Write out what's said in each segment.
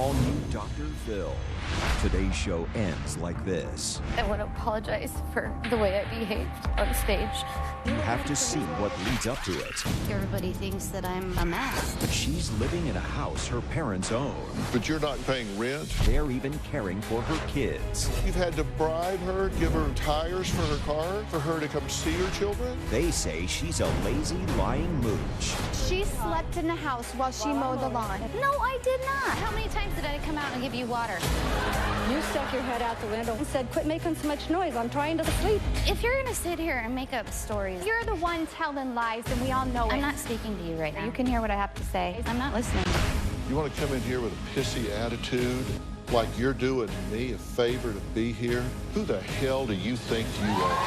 all new Dr. Phil. Today's show ends like this. I want to apologize for the way I behaved on stage. You have to see what leads up to it. Everybody thinks that I'm a mess. She's living in a house her parents own. But you're not paying rent? They're even caring for her kids. You've had to bribe her, give her tires for her car, for her to come see her children? They say she's a lazy, lying mooch. She slept in the house while she mowed the lawn. No, I did not. How many times did I come out and give you water? You stuck your head out the window and said, quit making so much noise. I'm trying to sleep. If you're going to sit here and make up stories, You're the one telling lies, and we all know it. I'm not speaking to you right now. You can hear what I have to say. I'm not listening. You want to come in here with a pissy attitude, like you're doing me a favor to be here? Who the hell do you think you are?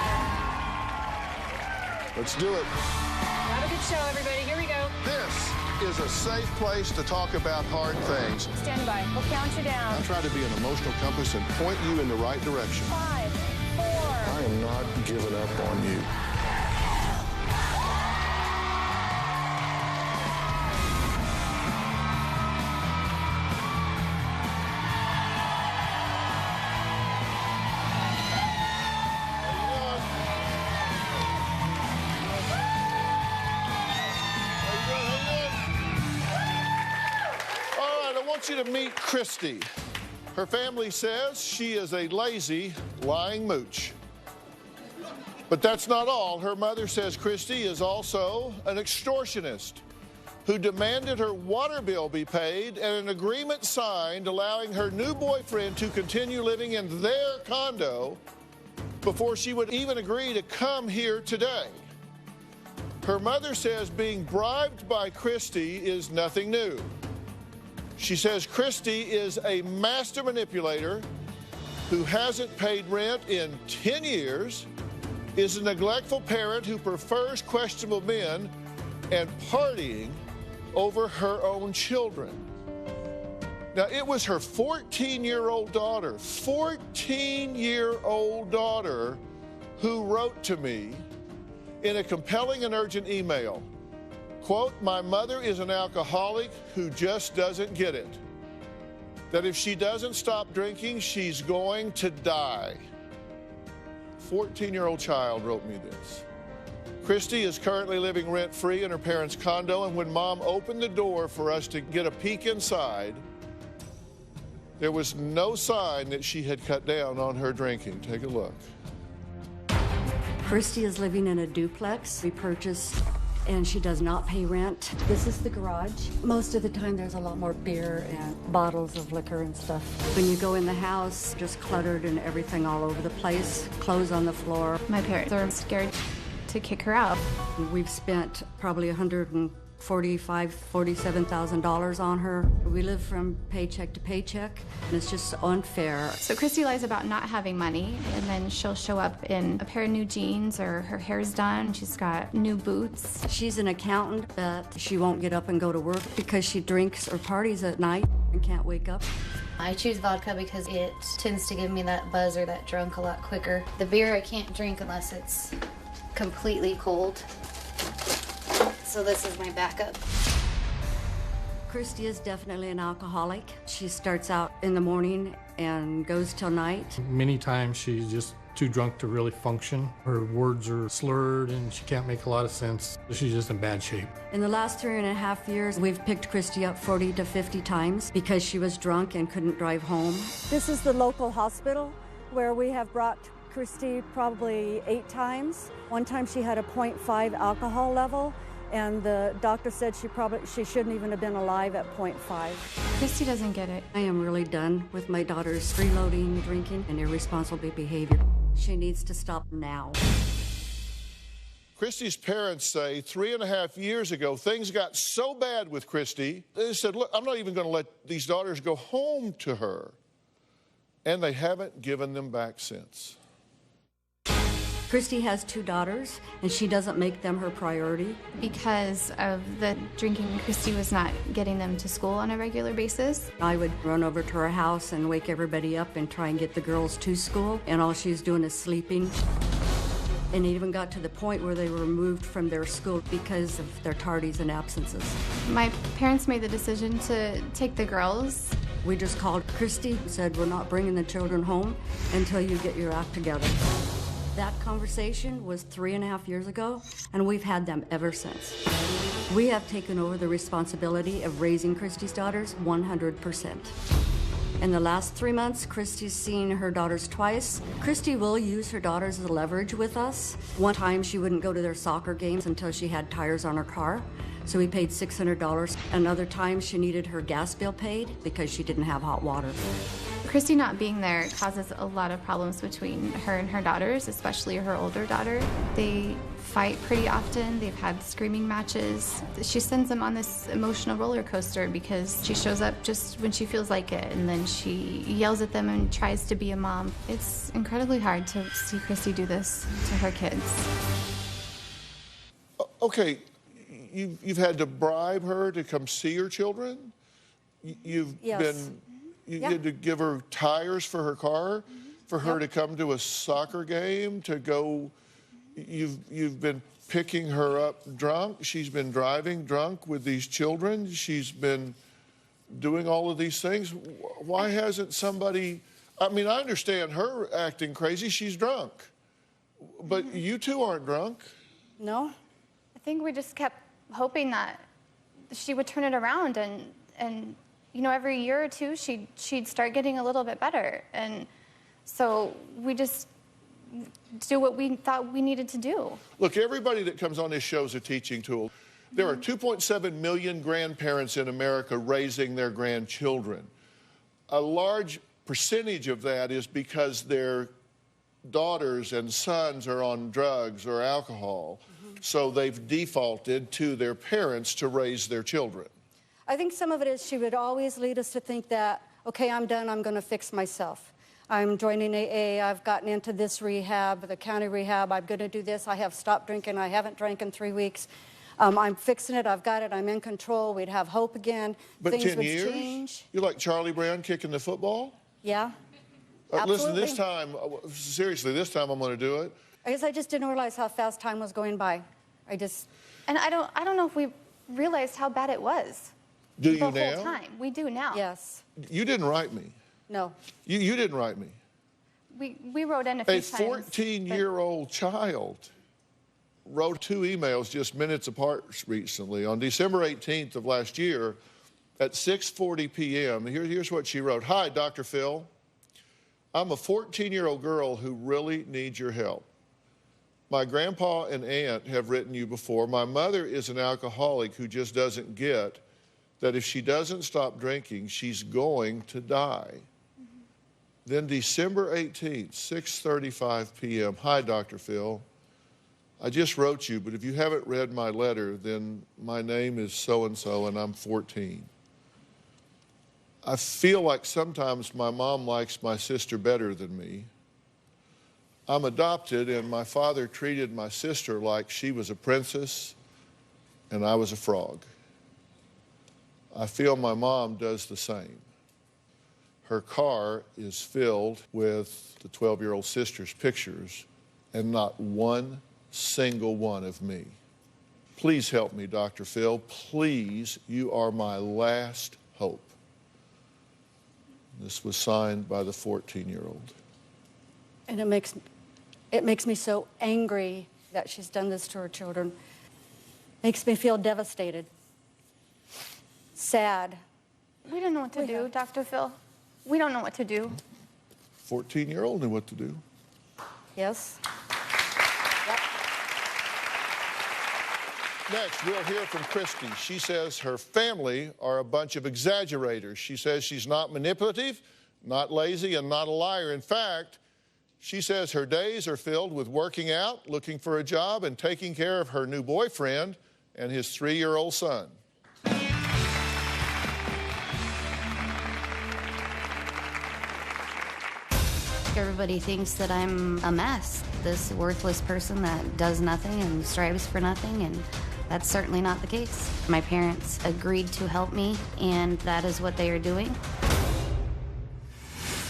Let's do it. Have a good show, everybody. Here we go. This is a safe place to talk about hard things. Stand by. We'll count you down. I try to be an emotional compass and point you in the right direction. 5, 4. I am not giving up on you. I want you to meet Christy. Her family says she is a lazy, lying mooch. But that's not all. Her mother says Christy is also an extortionist who demanded her water bill be paid and an agreement signed allowing her new boyfriend to continue living in their condo before she would even agree to come here today. Her mother says being bribed by Christy is nothing new. She says Christy is a master manipulator who hasn't paid rent in 10 years, is a neglectful parent who prefers questionable men, and partying over her own children. Now, it was her 14-year-old daughter, who wrote to me in a compelling and urgent email. Quote, my mother is an alcoholic who just doesn't get it. That if she doesn't stop drinking, she's going to die. 14-year-old child wrote me this. Christy is currently living rent-free in her parents' condo, and when Mom opened the door for us to get a peek inside, there was no sign that she had cut down on her drinking. Take a look. Christy is living in a duplex we purchased, and she does not pay rent. This is the garage. Most of the time there's a lot more beer and bottles of liquor and stuff. When you go in the house, just cluttered and everything all over the place, clothes on the floor. My parents are scared to kick her out. We've spent probably $147,000 on her. We live from paycheck to paycheck, and it's just unfair. So Christy lies about not having money, and then she'll show up in a pair of new jeans, or her hair's done, she's got new boots. She's an accountant, but she won't get up and go to work because she drinks or parties at night and can't wake up. I choose vodka because it tends to give me that buzz or that drunk a lot quicker. The beer I can't drink unless it's completely cold. So this is my backup. Christy is definitely an alcoholic. She starts out in the morning and goes till night. Many times she's just too drunk to really function. Her words are slurred and she can't make a lot of sense. She's just in bad shape. In the last 3.5 years, we've picked Christy up 40 to 50 times because she was drunk and couldn't drive home. This is the local hospital where we have brought Christy probably 8 times. One time she had a 0.5 alcohol level, and the doctor said she shouldn't even have been alive at 0.5. Christy doesn't get it. I am really done with my daughter's freeloading, drinking, and irresponsible behavior. She needs to stop now. Christy's parents say 3.5 years ago, things got so bad with Christy, they said, look, I'm not even going to let these daughters go home to her. And they haven't given them back since. Christy has 2 daughters, and she doesn't make them her priority. Because of the drinking, Christy was not getting them to school on a regular basis. I would run over to her house and wake everybody up and try and get the girls to school, and all she's doing is sleeping. And it even got to the point where they were removed from their school because of their tardies and absences. My parents made the decision to take the girls We just called Christy and said, we're not bringing the children home until you get your act together. That conversation was 3.5 years ago, and we've had them ever since. We have taken over the responsibility of raising Christy's daughters 100%. In the last 3 months, Christy's seen her daughters twice. Christy will use her daughters as leverage with us. One time she wouldn't go to their soccer games until she had tires on her car, so we paid $600. Another time she needed her gas bill paid because she didn't have hot water. Christy not being there causes a lot of problems between her and her daughters, especially her older daughter. They fight pretty often. They've had screaming matches. She sends them on this emotional roller coaster because she shows up just when she feels like it, and then she yells at them and tries to be a mom. It's incredibly hard to see Christy do this to her kids. Okay, you've had to bribe her to come see your children? You've been... You had to give her tires for her car, for her to come to a soccer game, to go. You've been picking her up drunk. She's been driving drunk with these children. She's been doing all of these things. Why hasn't somebody? I mean, I understand her acting crazy. She's drunk, but you two aren't drunk. No. I think we just kept hoping that she would turn it around, and you know, every year or two, she'd start getting a little bit better. And so we just do what we thought we needed to do. Look, everybody that comes on this show is a teaching tool. There are 2.7 million grandparents in America raising their grandchildren. A large percentage of that is because their daughters and sons are on drugs or alcohol. So they've defaulted to their parents to raise their children. I think some of it is she would always lead us to think that, okay, I'm done, I'm going to fix myself. I'm joining AA, I've gotten into this rehab, the county rehab, I'm going to do this, I have stopped drinking, I haven't drank in 3 weeks. I'm fixing it, I've got it, I'm in control, we'd have hope again. But things 10 would years? change. You're like Charlie Brown kicking the football? Yeah. Listen, this time, seriously, this time I'm going to do it. I guess I just didn't realize how fast time was going by. And I don't know if we realized how bad it was. Do you now? now? The whole time. We do now. Yes. You didn't write me. No. You didn't write me. We wrote in a few times. A 14-year-old child wrote 2 emails just minutes apart recently. On December 18th of last year at 6:40 p.m., here's what she wrote. Hi, Dr. Phil. I'm a 14-year-old girl who really needs your help. My grandpa and aunt have written you before. My mother is an alcoholic who just doesn't get that if she doesn't stop drinking, she's going to die. Then December 18th, 6:35 p.m. Hi, Dr. Phil. I just wrote you, but if you haven't read my letter, then my name is so-and-so and I'm 14. I feel like sometimes my mom likes my sister better than me. I'm adopted, and my father treated my sister like she was a princess and I was a frog. I feel my mom does the same. Her car is filled with the 12-year-old sister's pictures and not one single one of me. Please help me, Dr. Phil. Please, you are my last hope. This was signed by the 14-year-old. And it makes me so angry that she's done this to her children. Makes me feel devastated. Sad. We don't know what to do, Dr. Phil. We don't know what to do. 14-year-old knew what to do. Yes. Yep. Next, we'll hear from Christy. She says her family are a bunch of exaggerators. She says she's not manipulative, not lazy, and not a liar. In fact, she says her days are filled with working out, looking for a job, and taking care of her new boyfriend and his 3-year-old son. Everybody thinks that I'm a mess, this worthless person that does nothing and strives for nothing, and that's certainly not the case. My parents agreed to help me, and that is what they are doing.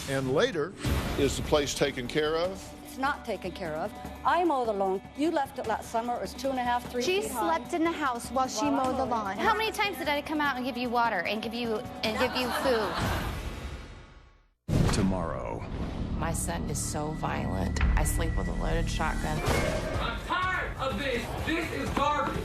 And later, is the place taken care of? It's not taken care of. I mow the lawn. You left it last summer. It was 2.5, 3 She feet slept high. in the house while she mowed the lawn. How many times did I come out and give you water and give you food? tomorrow. My son is so violent. I sleep with a loaded shotgun. I'm tired of this. This is garbage.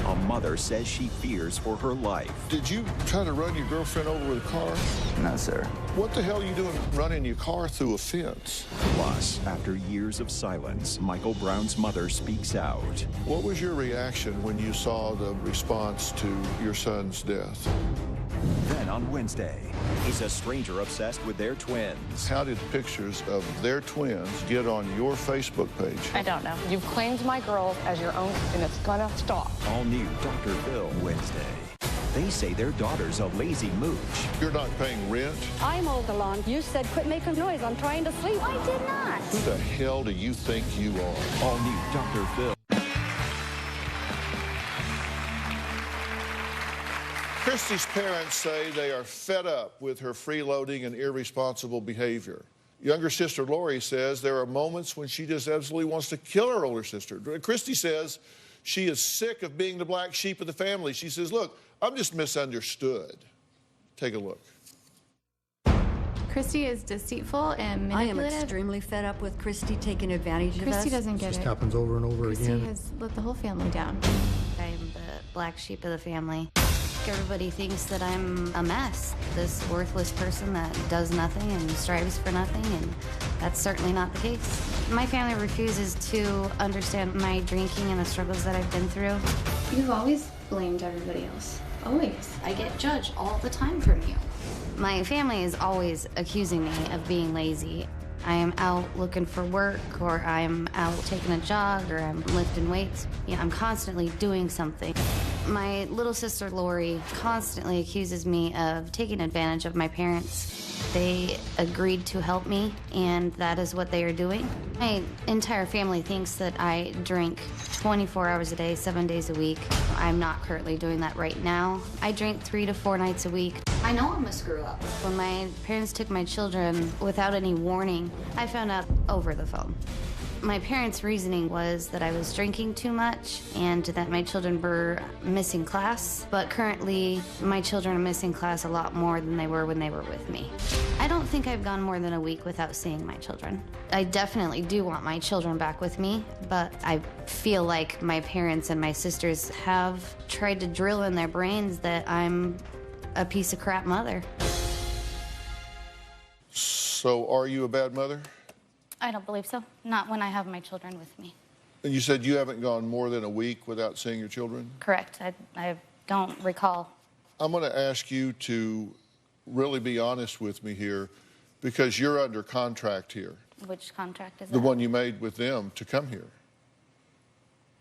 A mother says she fears for her life. Did you try to run your girlfriend over with a car? No, sir. What the hell are you doing running your car through a fence? Plus, after years of silence, Michael Brown's mother speaks out. What was your reaction when you saw the response to your son's death? Then on Wednesday, is a stranger obsessed with their twins? How did pictures of their twins get on your Facebook page? I don't know. You've claimed my girls as your own, and it's gonna stop. All new Dr. Phil Wednesday. They say their daughter's a lazy mooch. You're not paying rent? I mowed the lawn. You said quit making noise. I'm trying to sleep. I did not. Who the hell do you think you are? All new Dr. Phil. Christy's parents say they are fed up with her freeloading and irresponsible behavior. Younger sister Lori says there are moments when she just absolutely wants to kill her older sister. Christy says she is sick of being the black sheep of the family. She says, look, I'm just misunderstood. Take a look. Christy is deceitful and manipulative. I am extremely fed up with Christy taking advantage of us. Christy doesn't get It it. just happens over and over Christy again. has let the whole family down. I'm the black sheep of the family. Everybody thinks that I'm a mess, this worthless person that does nothing and strives for nothing, and that's certainly not the case. My family refuses to understand my drinking and the struggles that I've been through. You've always blamed everybody else. Always. I get judged all the time from you. My family is always accusing me of being lazy. I am out looking for work, or I'm out taking a jog, or I'm lifting weights. Yeah, I'm constantly doing something. My little sister Lori constantly accuses me of taking advantage of my parents. They agreed to help me, and that is what they are doing. My entire family thinks that I drink 24 hours a day, 7 days a week. I'm not currently doing that right now. I drink 3 to 4 nights a week. I know I'm a screw up. When my parents took my children without any warning, I found out over the phone. My parents' reasoning was that I was drinking too much and that my children were missing class, but currently my children are missing class a lot more than they were when they were with me. I don't think I've gone more than a week without seeing my children. I definitely do want my children back with me, but I feel like my parents and my sisters have tried to drill in their brains that I'm a piece of crap mother. So are you a bad mother? I don't believe so. Not when I have my children with me. And you said you haven't gone more than a week without seeing your children? Correct. I don't recall. I'm going to ask you to really be honest with me here, because you're under contract here. Which contract is The that? one you made with them to come here.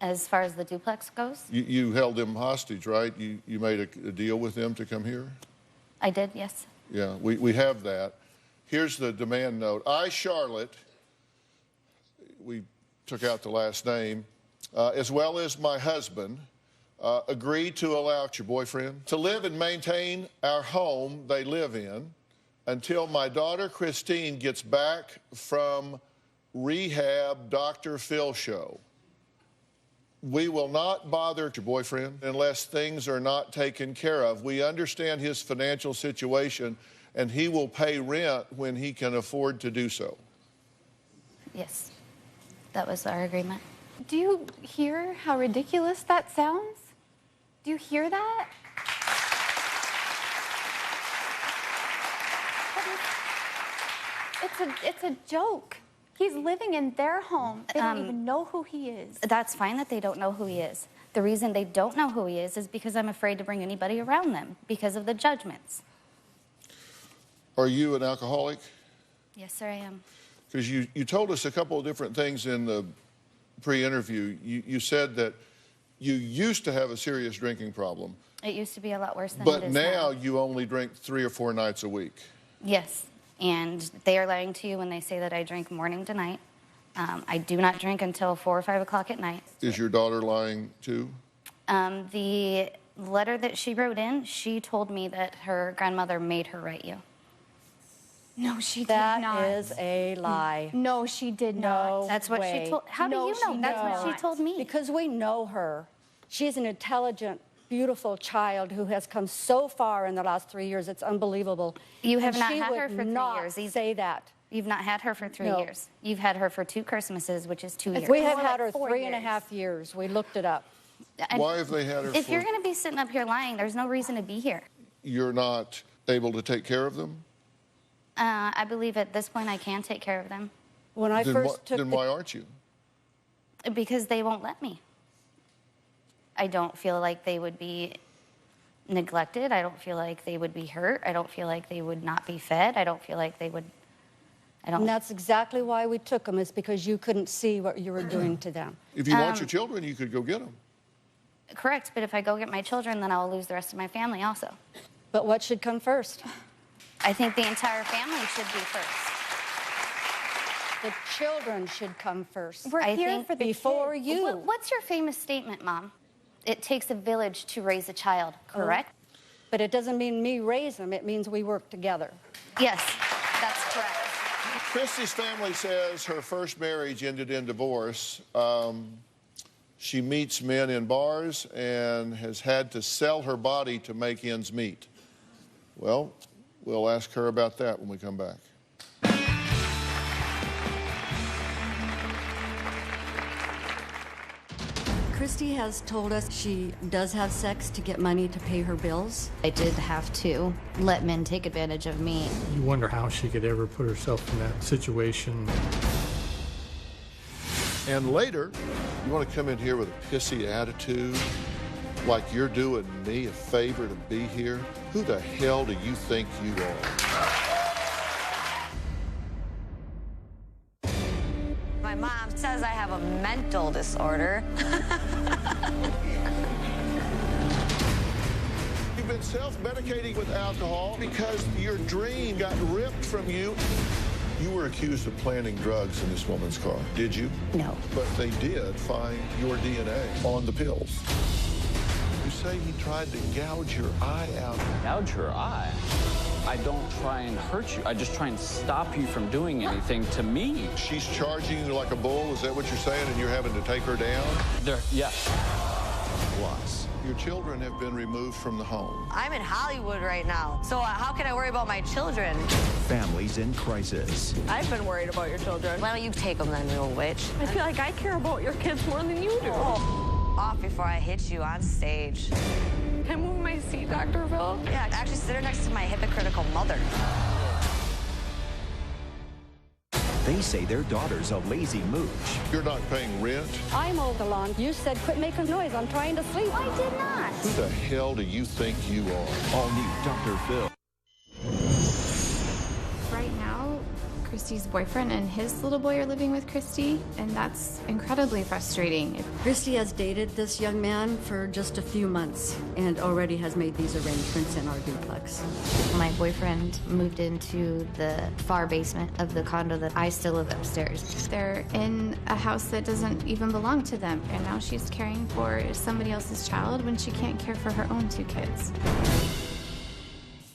As far as the duplex goes? You held them hostage, right? You made a deal with them to come here? I did, yes. Yeah, we have that. Here's the demand note. I, Charlotte, we took out the last name, as well as my husband, agreed to allow your boyfriend to live and maintain our home they live in until my daughter Christine gets back from rehab Dr. Phil show. We will not bother your boyfriend unless things are not taken care of. We understand his financial situation, and he will pay rent when he can afford to do so. Yes. That was our agreement. Do you hear how ridiculous that sounds? Do you hear that? It's a joke. He's living in their home. They don't even know who he is. That's fine that they don't know who he is. The reason they don't know who he is because I'm afraid to bring anybody around them because of the judgments. Are you an alcoholic? Yes, sir, I am. Because you told us a couple of different things in the pre-interview. You said that you used to have a serious drinking problem. It used to be a lot worse than But it is now you only drink 3 or 4 nights a week. Yes, and they are lying to you when they say that I drink morning to night. I do not drink until 4 or 5 o'clock at night. Is your daughter lying too? The letter that she wrote in, she told me that her grandmother made her write you. No, she did That not. is a lie. No, she did not. That's what she told. How do you know? That's what she told me. Because we know her. She's an intelligent beautiful child who has come so far in the last 3 years. It's unbelievable. You have And not she had would her for 3 not years. Say that. You've not had her for 3 No. years. You've had her for 2 Christmases, which is 2 years. We have More had like her 4 three and a half years. We looked it up. Why have they had her If for... you're going to be sitting up here lying, there's no reason to be here. You're not able to take care of them? I believe at this point I can take care of them. When I first took Then why aren't you? Because they won't let me. I don't feel like they would be neglected. I don't feel like they would be hurt. I don't feel like they would not be fed. I don't feel like they would... And that's exactly why we took them, is because you couldn't see what you were doing to them. If you want your children, you could go get them. Correct, but if I go get my children, then I'll lose the rest of my family also. But what should come first? I think the entire family should be first. The children should come first. We're here for the before kids. you. What's your famous statement, Mom? It takes a village to raise a child, correct? But it doesn't mean me raise them. It means we work together. Yes, that's correct. Christy's family says her first marriage ended in divorce. She meets men in bars and has had to sell her body to make ends meet. Well, we'll ask her about that when we come back. Christy has told us she does have sex to get money to pay her bills. I did have to let men take advantage of me. You wonder how she could ever put herself in that situation. And later, you want to come in here with a pissy attitude, like you're doing me a favor to be here? Who the hell do you think you are? My mom says I have a mental disorder. You've been self-medicating with alcohol because your dream got ripped from you. You were accused of planting drugs in this woman's car, did you? No. But they did find your DNA on the pills. You say he tried to gouge your eye out. Gouge her eye? I don't try and hurt you. I just try and stop you from doing anything to me. She's charging you like a bull, is that what you're saying? And you're having to take her down? Yes. Plus, your children have been removed from the home. I'm in Hollywood right now, so how can I worry about my children? Families in crisis. I've been worried about your children. Why don't you take them then, you little witch? I feel like I care about your kids more than you do. Off before I hit you on stage. Can I move my seat, Dr. Bill? Yeah, actually sit her next to my hypocritical mother. They say their daughter's a lazy mooch. You're not paying rent? I mowed the lawn. You said quit making noise. I'm trying to sleep. I did not. Who the hell do you think you are? All new Dr. Phil. Right now, Christy's boyfriend and his little boy are living with Christy, and that's incredibly frustrating. Christy has dated this young man for just a few months and already has made these arrangements in our duplex. My boyfriend moved into the far basement of the condo that I still live upstairs. They're in a house that doesn't even belong to them, and now she's caring for somebody else's child when she can't care for her own 2 kids.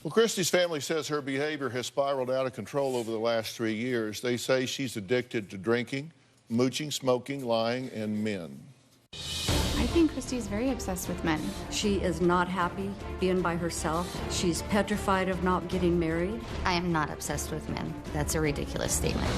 Well, Christy's family says her behavior has spiraled out of control over the last 3 years. They say she's addicted to drinking, mooching, smoking, lying, and men. I think Christy's very obsessed with men. She is not happy being by herself. She's petrified of not getting married. I am not obsessed with men. That's a ridiculous statement.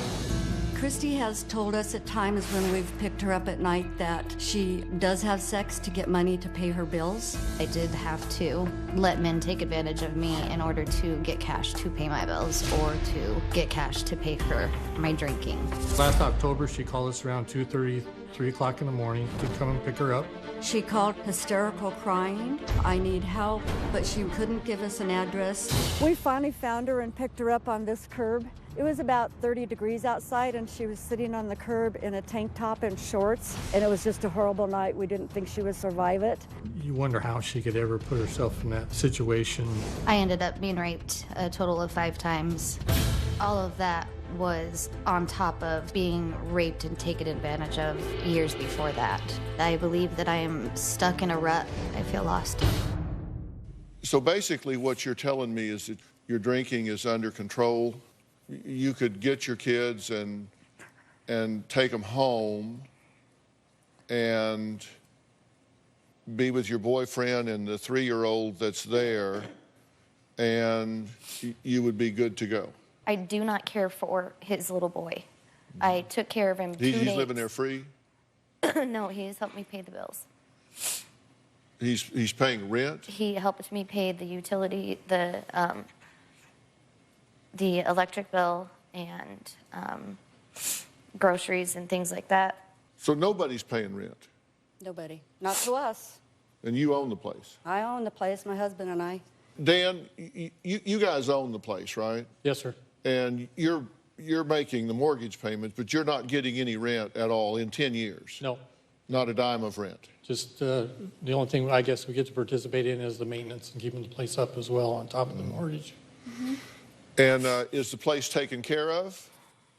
Christy has told us at times when we've picked her up at night that she does have sex to get money to pay her bills. I did have to let men take advantage of me in order to get cash to pay my bills or to get cash to pay for my drinking. Last October, she called us around 2:30, 3 o'clock in the morning to come and pick her up. She called hysterical crying. I need help, but she couldn't give us an address. We finally found her and picked her up on this curb. It was about 30 degrees outside, and she was sitting on the curb in a tank top and shorts, and it was just a horrible night. We didn't think she would survive it. You wonder how she could ever put herself in that situation. I ended up being raped a total of 5 times. All of that was on top of being raped and taken advantage of years before that. I believe that I am stuck in a rut. I feel lost. So basically what you're telling me is that your drinking is under control. You could get your kids and take them home and be with your boyfriend and the 3-year-old that's there, and you would be good to go. I do not care for his little boy. I took care of him 2 days. He's living there free? No, he's helped me pay the bills. He's paying rent? He helped me pay the utility, the electric bill, and groceries and things like that. So nobody's paying rent? Nobody. Not to us. And you own the place? I own the place, my husband and I. Dan, you guys own the place, right? Yes, sir. And you're making the mortgage payments, but you're not getting any rent at all in 10 years? No. Not a dime of rent? Just the only thing I guess we get to participate in is the maintenance and keeping the place up as well on top of the mortgage. Mm-hmm. And is the place taken care of?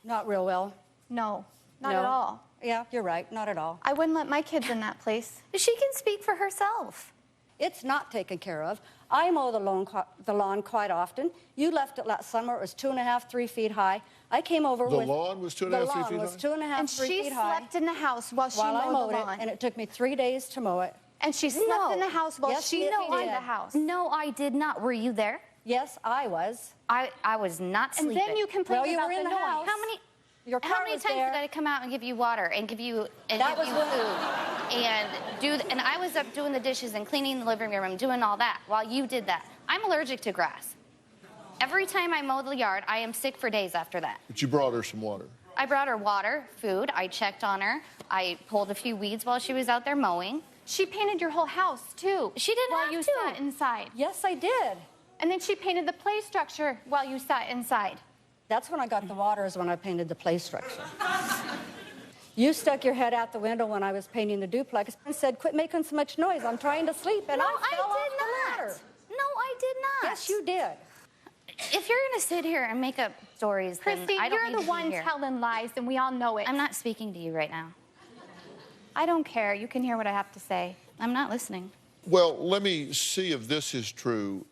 Not real well. No, not No. at all. Yeah, you're right. Not at all. I wouldn't let my kids in that place. She can speak for herself. It's not taken care of. I mow the lawn quite often. You left it last summer. It was 2.5, 3 feet high. I came over The with... lawn was 2.5, 3 feet high? The lawn was 2.5, 3 feet high. And she slept in the house while she I mowed mowed the it, lawn. and it took me 3 days to mow it. And she slept in the house while Yes, she yes, mowed did. the house. No, I did not. Were you there? Yes, I was. I was not And sleeping. then you complained Well, you about were in the the noise. house. Your car How many was times there. did I come out and give you water and give you food and I was up doing the dishes and cleaning the living room and doing all that while you did that. I'm allergic to grass. Every time I mow the yard, I am sick for days after that. But you brought her some water. I brought her water, food. I checked on her. I pulled a few weeds while she was out there mowing. She painted your whole house, too. She didn't while have you to. sat inside. Yes, I did. And then she painted the play structure while you sat inside. That's when I got the water, is when I painted the play structure. You stuck your head out the window when I was painting the duplex and said, quit making so much noise. I'm trying to sleep. And No, I fell off the I did ladder. not. No, I did not. Yes, you did. If you're going to sit here and make up stories, Christy, then I don't you're need the to be one here. telling lies, and we all know it. I'm not speaking to you right now. I don't care. You can hear what I have to say. I'm not listening. Well, let me see if this is true.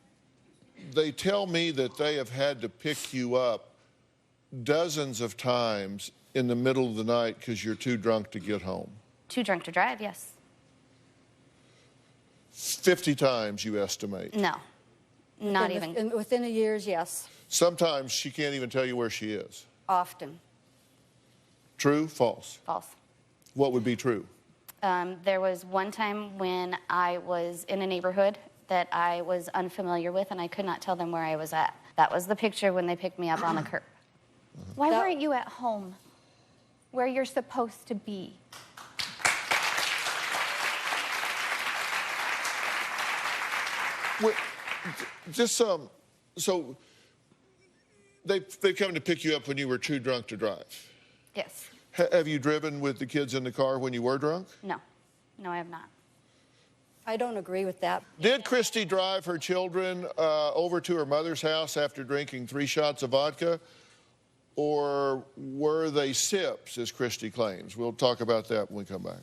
They tell me that they have had to pick you up dozens of times in the middle of the night because you're too drunk to get home. Too drunk to drive, yes. 50 times, you estimate. No, not even. Within the years, yes. Sometimes she can't even tell you where she is. Often. True, false? False. What would be true? There was one time when I was in a neighborhood that I was unfamiliar with, and I could not tell them where I was at. That was the picture when they picked me up on the curb. Why weren't you at home, where you're supposed to be? Well, just so they come to pick you up when you were too drunk to drive. Yes. Have you driven with the kids in the car when you were drunk? No. No, I have not. I don't agree with that. Did Christy drive her children over to her mother's house after drinking 3 shots of vodka? Or were they sips, as Christy claims? We'll talk about that when we come back.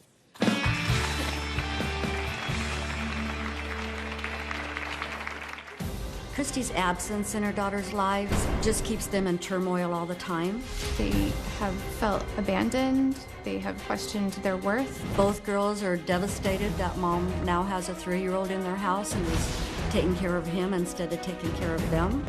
Christy's absence in her daughter's lives just keeps them in turmoil all the time. They have felt abandoned. They have questioned their worth. Both girls are devastated that mom now has a 3-year-old in their house and is taking care of him instead of taking care of them.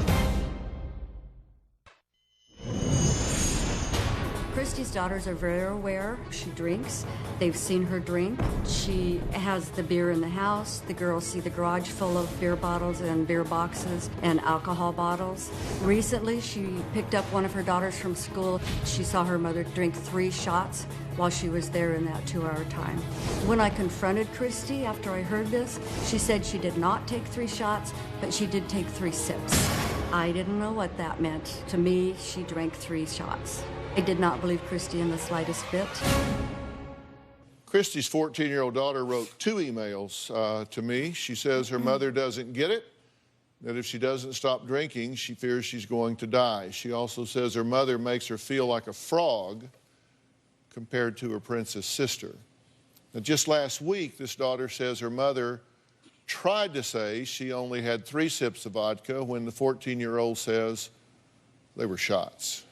Christy's daughters are very aware she drinks. They've seen her drink. She has the beer in the house. The girls see the garage full of beer bottles and beer boxes and alcohol bottles. Recently, she picked up one of her daughters from school. She saw her mother drink 3 shots while she was there in that 2-hour time. When I confronted Christy after I heard this, she said she did not take 3 shots, but she did take 3 sips. I didn't know what that meant. To me, she drank 3 shots. I did not believe Christy in the slightest bit. Christy's 14-year-old daughter wrote 2 emails to me. She says her mother doesn't get it, that if she doesn't stop drinking, she fears she's going to die. She also says her mother makes her feel like a frog compared to her princess sister. Now, just last week, this daughter says her mother tried to say she only had 3 sips of vodka when the 14-year-old says they were shots.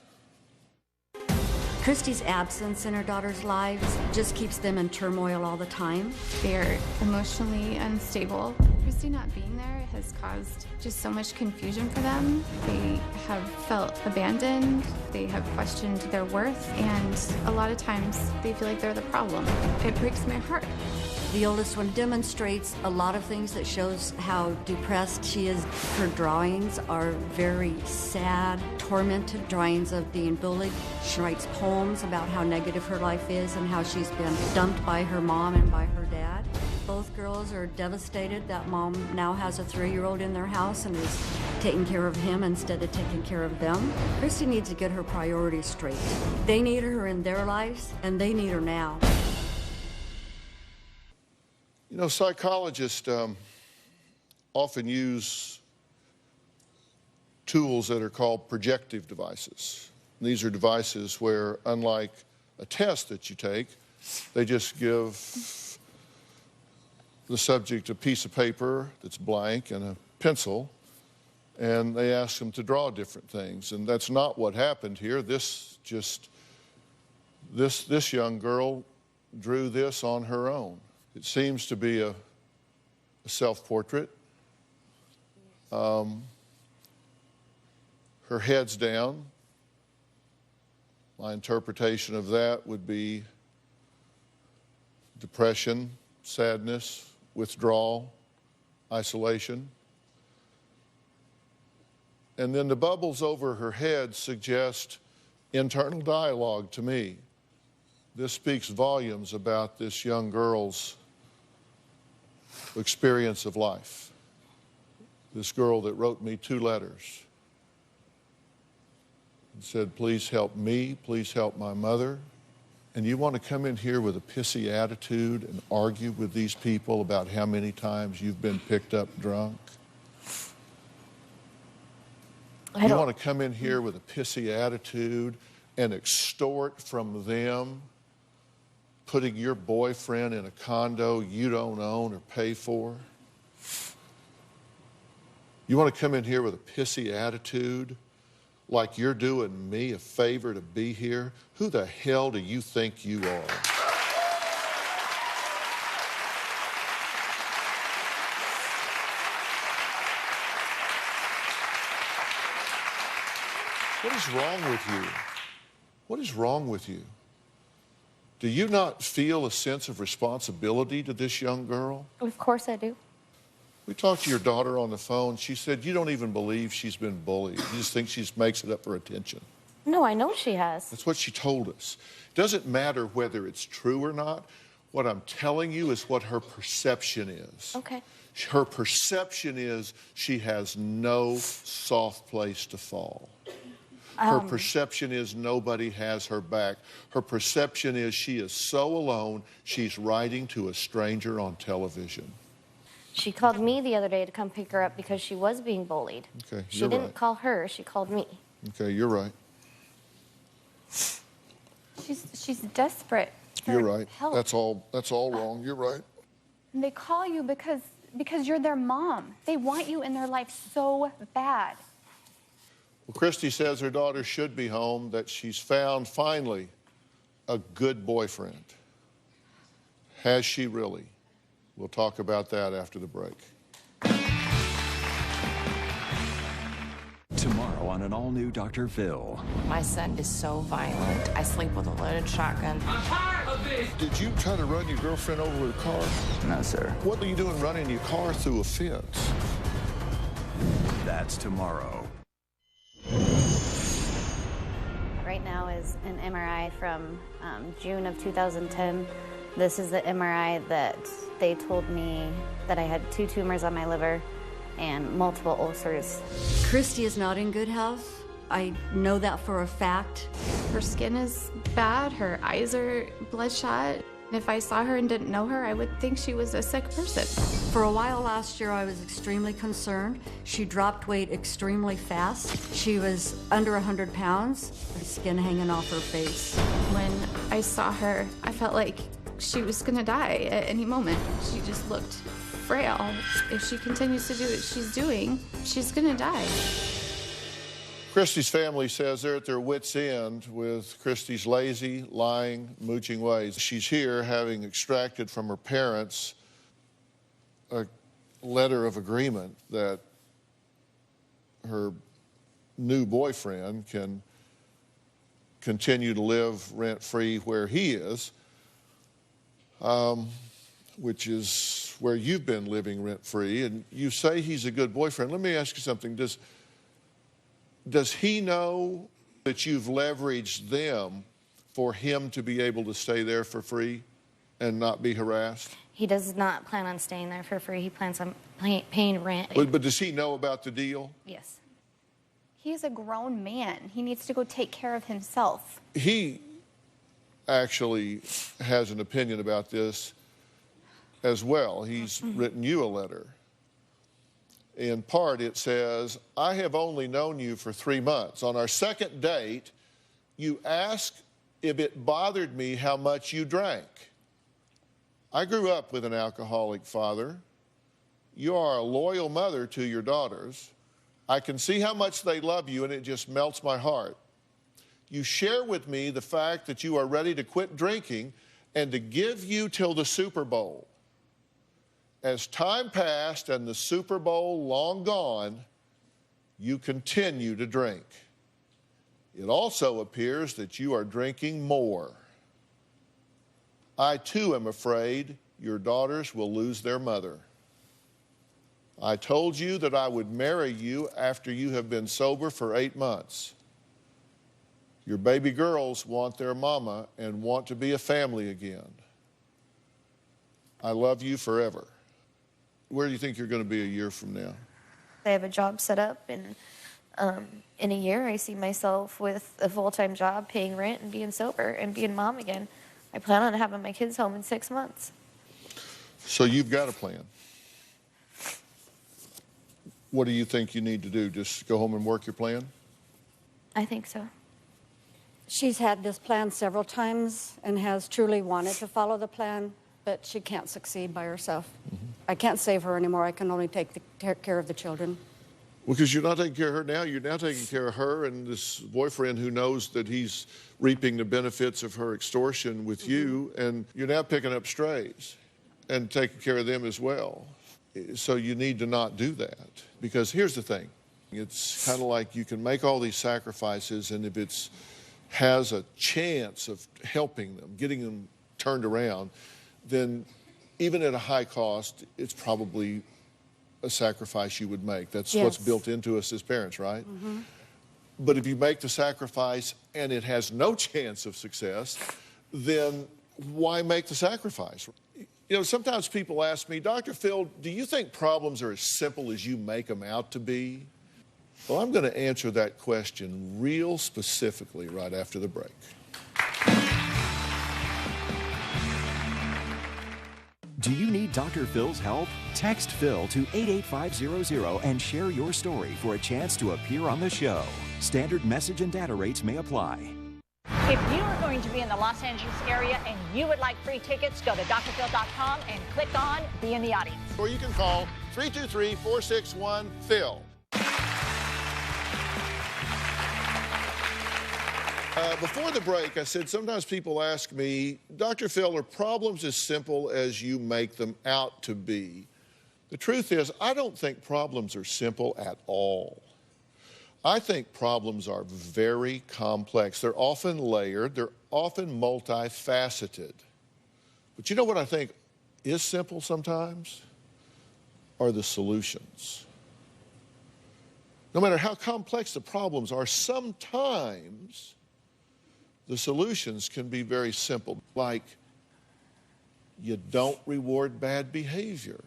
Christy's absence in her daughter's lives just keeps them in turmoil all the time. They're emotionally unstable. Christy not being there has caused just so much confusion for them. They have felt abandoned. They have questioned their worth, and a lot of times they feel like they're the problem. It breaks my heart. The oldest one demonstrates a lot of things that shows how depressed she is. Her drawings are very sad, tormented drawings of being bullied. She writes poems about how negative her life is and how she's been dumped by her mom and by her dad. Both girls are devastated that mom now has a 3-year-old in their house and is taking care of him instead of taking care of them. Christy needs to get her priorities straight. They need her in their lives, and they need her now. You know, psychologists often use tools that are called projective devices. These are devices where, unlike a test that you take, they just give the subject a piece of paper that's blank and a pencil, and they ask them to draw different things. And that's not what happened here. This young girl drew this on her own. It seems to be a self-portrait. Her head's down. My interpretation of that would be depression, sadness, withdrawal, isolation. And then the bubbles over her head suggest internal dialogue to me. This speaks volumes about this young girl's experience of life. This girl that wrote me 2 letters and said, please help me, please help my mother. And you want to come in here with a pissy attitude and argue with these people about how many times you've been picked up drunk? You want to come in here with a pissy attitude and extort from them putting your boyfriend in a condo you don't own or pay for? You want to come in here with a pissy attitude like you're doing me a favor to be here? Who the hell do you think you are? What is wrong with you? What is wrong with you? Do you not feel a sense of responsibility to this young girl? Of course I do. We talked to your daughter on the phone. She said you don't even believe she's been bullied. You just think she makes it up for attention. No, I know she has. That's what she told us. It doesn't matter whether it's true or not. What I'm telling you is what her perception is. Okay. Her perception is she has no soft place to fall. Her perception is nobody has her back. Her perception is she is so alone, she's writing to a stranger on television. She called me the other day to come pick her up because she was being bullied. Okay, she didn't call her, she called me. Okay, you're right. She's desperate for You're right. help. That's all wrong. You're right. And they call you because you're their mom. They want you in their life so bad. Well, Christy says her daughter should be home, that she's found, finally, a good boyfriend. Has she really? We'll talk about that after the break. Tomorrow on an all-new Dr. Phil. My son is so violent. I sleep with a loaded shotgun. I'm tired of this. Did you try to run your girlfriend over with a car? No, sir. What are you doing running your car through a fence? That's tomorrow. Right now is an MRI from June of 2010. This is the MRI that they told me that I had 2 tumors on my liver and multiple ulcers. Christy is not in good health. I know that for a fact. Her skin is bad, her eyes are bloodshot. If I saw her and didn't know her, I would think she was a sick person. For a while last year, I was extremely concerned. She dropped weight extremely fast. She was under 100 pounds, her skin hanging off her face. When I saw her, I felt like she was gonna die at any moment. She just looked frail. If she continues to do what she's doing, she's gonna die. Christy's family says they're at their wits' end with Christy's lazy, lying, mooching ways. She's here having extracted from her parents a letter of agreement that her new boyfriend can continue to live rent-free where he is, which is where you've been living rent-free, and you say he's a good boyfriend. Let me ask you something. Does he know that you've leveraged them for him to be able to stay there for free and not be harassed? He does not plan on staying there for free. He plans on paying rent. But does he know about the deal? Yes. He's a grown man. He needs to go take care of himself. He actually has an opinion about this as well. He's written you a letter. In part, it says, I have only known you for 3 months. On our second date, you asked if it bothered me how much you drank. I grew up with an alcoholic father. You are a loyal mother to your daughters. I can see how much they love you, and it just melts my heart. You share with me the fact that you are ready to quit drinking and to give you till the Super Bowl. As time passed and the Super Bowl long gone, you continue to drink. It also appears that you are drinking more. I too am afraid your daughters will lose their mother. I told you that I would marry you after you have been sober for 8 months. Your baby girls want their mama and want to be a family again. I love you forever. Where do you think you're going to be a year from now? I have a job set up, and in a year I see myself with a full-time job, paying rent and being sober and being mom again. I plan on having my kids home in 6 months. So you've got a plan. What do you think you need to do? Just go home and work your plan? I think so. She's had this plan several times and has truly wanted to follow the plan, but she can't succeed by herself. I can't save her anymore. I can only take care of the children. Well, because you're not taking care of her now. You're now taking care of her and this boyfriend who knows that he's reaping the benefits of her extortion with you, and you're now picking up strays and taking care of them as well. So you need to not do that, because here's the thing. It's kind of like you can make all these sacrifices, and if it has a chance of helping them, getting them turned around, then even at a high cost, it's probably a sacrifice you would make. That's what's built into us as parents, right? But if you make the sacrifice and it has no chance of success, then why make the sacrifice? You know, sometimes people ask me, Dr. Phil, do you think problems are as simple as you make them out to be? Well, I'm going to answer that question real specifically right after the break. Do you need Dr. Phil's help? Text Phil to 88500 and share your story for a chance to appear on the show. Standard message and data rates may apply. If you are going to be in the Los Angeles area and you would like free tickets, go to drphil.com and click on Be in the Audience. Or you can call 323-461-PHIL. Before the break, I said sometimes people ask me, Dr. Phil, are problems as simple as you make them out to be? The truth is, I don't think problems are simple at all. I think problems are very complex. They're often layered. They're often multifaceted. But you know what I think is simple sometimes? Are the solutions. No matter how complex the problems are, sometimes the solutions can be very simple, like you don't reward bad behavior.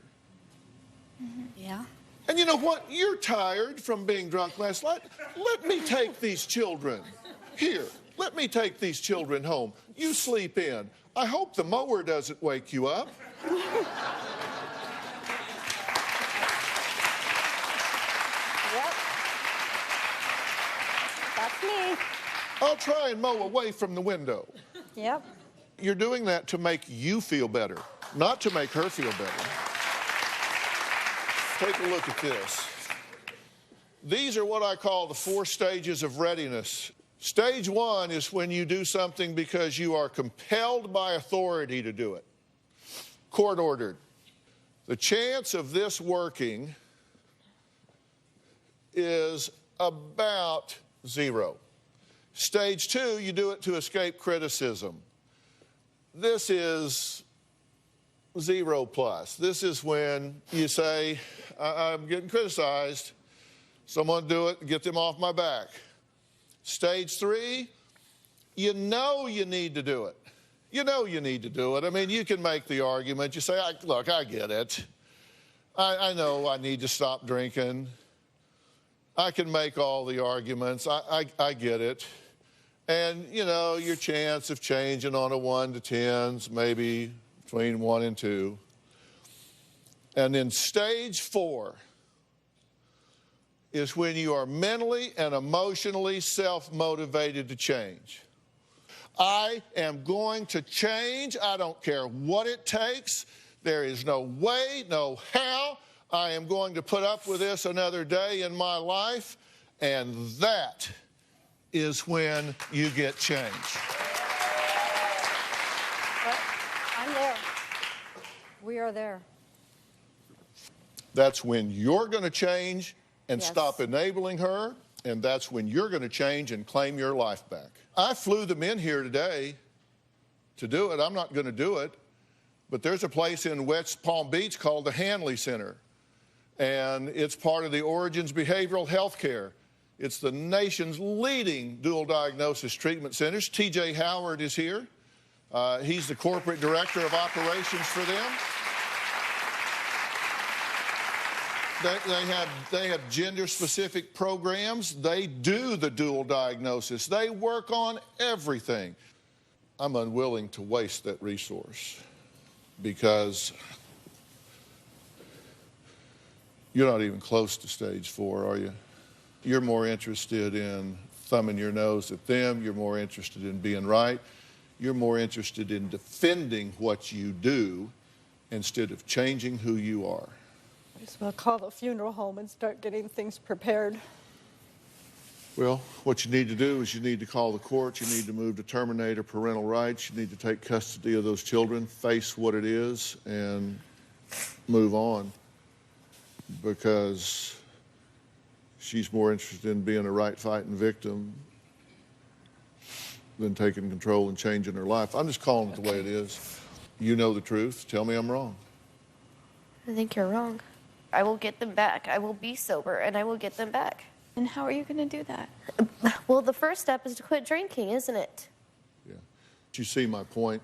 Yeah. And you know what? You're tired from being drunk last night. Let me take these children. Here, let me take these children home. You sleep in. I hope the mower doesn't wake you up. Yep. That's me. I'll try and mow away from the window. Yep. You're doing that to make you feel better, not to make her feel better. Take a look at this. These are what I call the 4 stages of readiness. Stage 1 is when you do something because you are compelled by authority to do it. Court ordered. The chance of this working is about 0. Stage 2, you do it to escape criticism. This is 0 plus. This is when you say, I'm getting criticized. Someone do it and get them off my back. Stage 3, you know you need to do it. You know you need to do it. I mean, you can make the argument. You say, look, I get it. I know I need to stop drinking. I can make all the arguments. I get it. And, you know, your chance of changing on a 1 to 10's maybe between 1 and 2. And then stage 4 is when you are mentally and emotionally self-motivated to change. I am going to change. I don't care what it takes. There is no way, no how. I am going to put up with this another day in my life. And that is when you get change. I'm there. We are there. That's when you're going to change and Yes. stop enabling her, and that's when you're going to change and claim your life back. I flew them in here today to do it. I'm not going to do it, but there's a place in West Palm Beach called the Hanley Center, and it's part of the Origins Behavioral Health Care. It's the nation's leading dual diagnosis treatment centers. TJ Howard is here. He's the corporate director of operations for them. They have gender-specific programs. They do the dual diagnosis. They work on everything. I'm unwilling to waste that resource because you're not even close to stage 4, are you? You're more interested in thumbing your nose at them. You're more interested in being right. You're more interested in defending what you do instead of changing who you are. I just want to call the funeral home and start getting things prepared. Well, what you need to do is you need to call the court. You need to move to terminate her parental rights. You need to take custody of those children, face what it is, and move on. Because she's more interested in being a right-fighting victim than taking control and changing her life. I'm just calling it the way it is. You know the truth. Tell me I'm wrong. I think you're wrong. I will get them back. I will be sober, and I will get them back. And how are you going to do that? Well, the first step is to quit drinking, isn't it? Yeah. You see my point?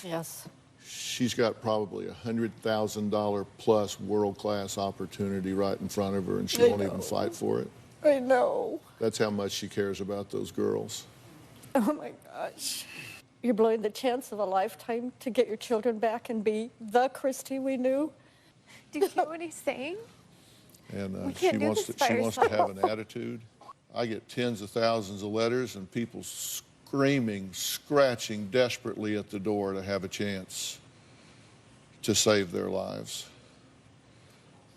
Yes. She's got probably $100,000 plus world-class opportunity right in front of her, and she won't even fight for it. I know. That's how much she cares about those girls. Oh, my gosh. You're blowing the chance of a lifetime to get your children back and be the Christy we knew. Do you hear what he's saying? And she wants to have an attitude. I get tens of thousands of letters and people screaming, scratching desperately at the door to have a chance to save their lives.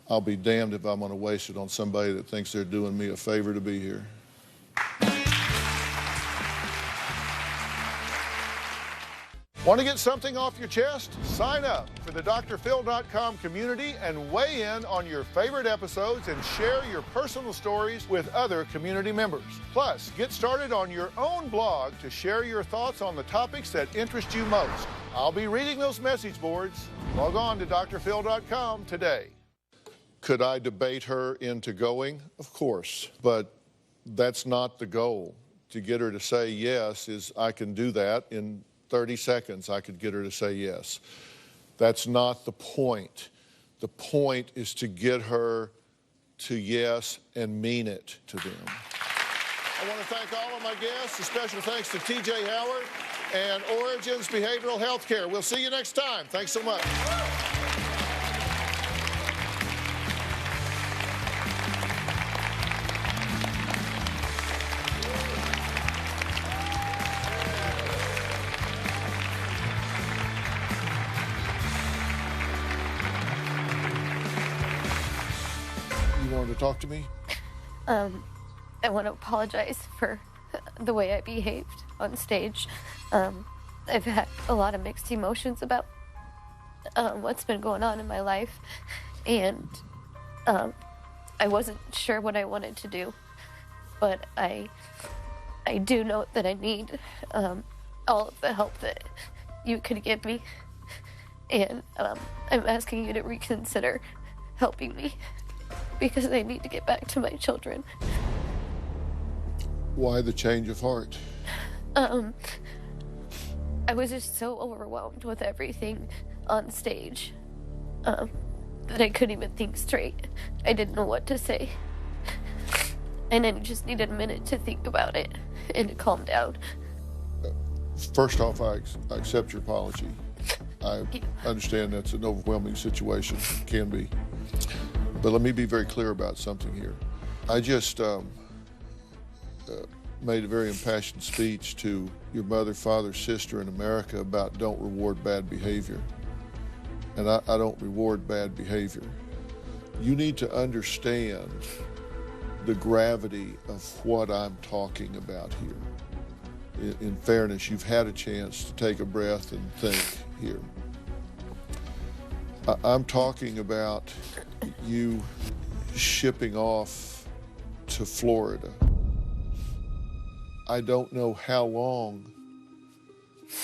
I'll be damned if I'm going to waste it on somebody that thinks they're doing me a favor to be here. Want to get something off your chest? Sign up for the drphil.com community and weigh in on your favorite episodes and share your personal stories with other community members. Plus, get started on your own blog to share your thoughts on the topics that interest you most. I'll be reading those message boards. Log on to drphil.com today. Could I debate her into going? Of course, but that's not the goal. To get her to say yes is I can do that in 30 seconds. I could get her to say yes. That's not the point. The point is to get her to yes and mean it to them. I want to thank all of my guests. A special thanks to TJ Howard and Origins Behavioral Health Care. We'll see you next time. Thanks so much. You wanted to talk to me? I want to apologize for the way I behaved on stage. I've had a lot of mixed emotions about what's been going on in my life, and I wasn't sure what I wanted to do, but I do know that I need all of the help that you could give me, and I'm asking you to reconsider helping me because I need to get back to my children. Why the change of heart? I was just so overwhelmed with everything on stage that I couldn't even think straight. I didn't know what to say. And I just needed a minute to think about it and to calm down. First off, I accept your apology. I understand that's an overwhelming situation, can be. But let me be very clear about something here. I just made a very impassioned speech to your mother, father, sister in America about don't reward bad behavior. And I don't reward bad behavior. You need to understand the gravity of what I'm talking about here. In fairness, you've had a chance to take a breath and think here. I'm talking about you shipping off to Florida. I don't know how long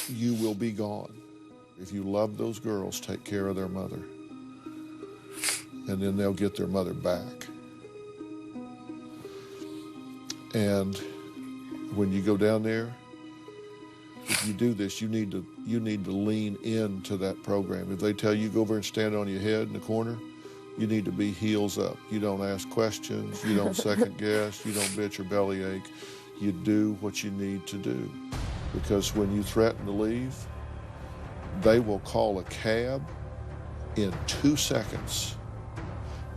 you will be gone. If you love those girls, take care of their mother. And then they'll get their mother back. And when you go down there, if you do this, you need to lean into that program. If they tell you go over and stand on your head in the corner, you need to be heels up. You don't ask questions, you don't second guess, you don't bitch or bellyache. You do what you need to do. Because when you threaten to leave, they will call a cab in 2 seconds.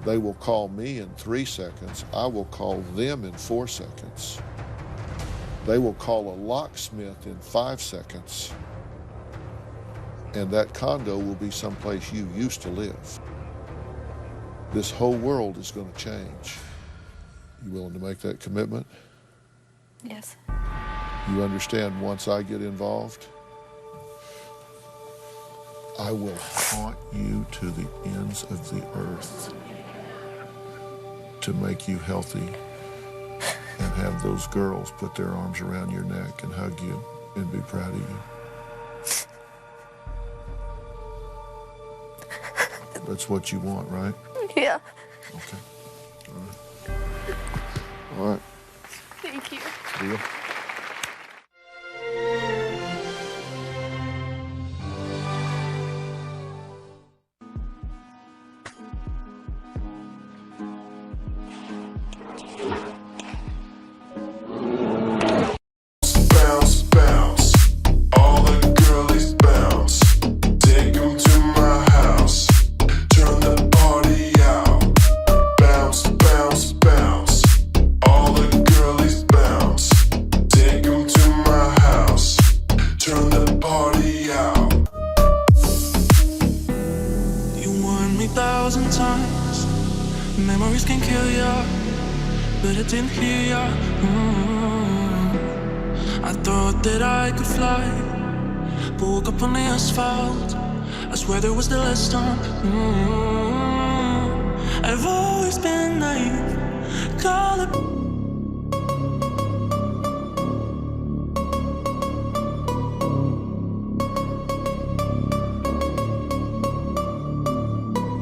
They will call me in 3 seconds. I will call them in 4 seconds. They will call a locksmith in 5 seconds. And that condo will be someplace you used to live. This whole world is going to change. You willing to make that commitment? Yes. You understand once I get involved, I will haunt you to the ends of the earth to make you healthy and have those girls put their arms around your neck and hug you and be proud of you. That's what you want, right? Yeah. Okay. All right. Thank you. Deal. Bounce, bounce, all the girlies bounce. Take 'em to my house, turn the party out. Bounce, bounce, bounce, all the girlies bounce. Take 'em to my house, turn the party out. You warned me 1,000 times, memories can kill ya, but I didn't hear ya. I thought that I could fly, but woke up on the asphalt. I swear there was the last time. I've always been naive, call it.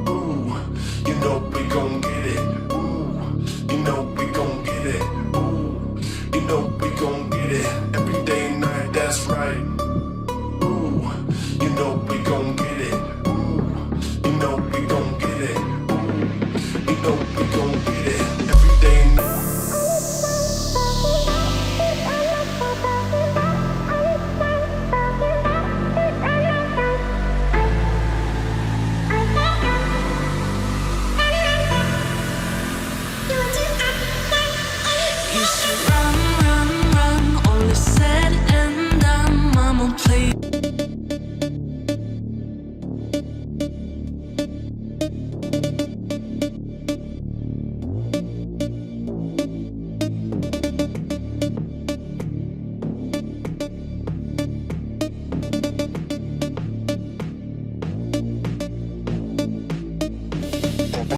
Ooh, you know we gon' get it. Ooh, you know we gon' get it. Ooh, you know we gon' get it. Every day and night, that's right. Ooh, you know we gon' get it. Ooh, you know we gon' get it. Ooh, you know we gon' get it. Every day and night. Used to run, run, run, all is said and done. Mama played.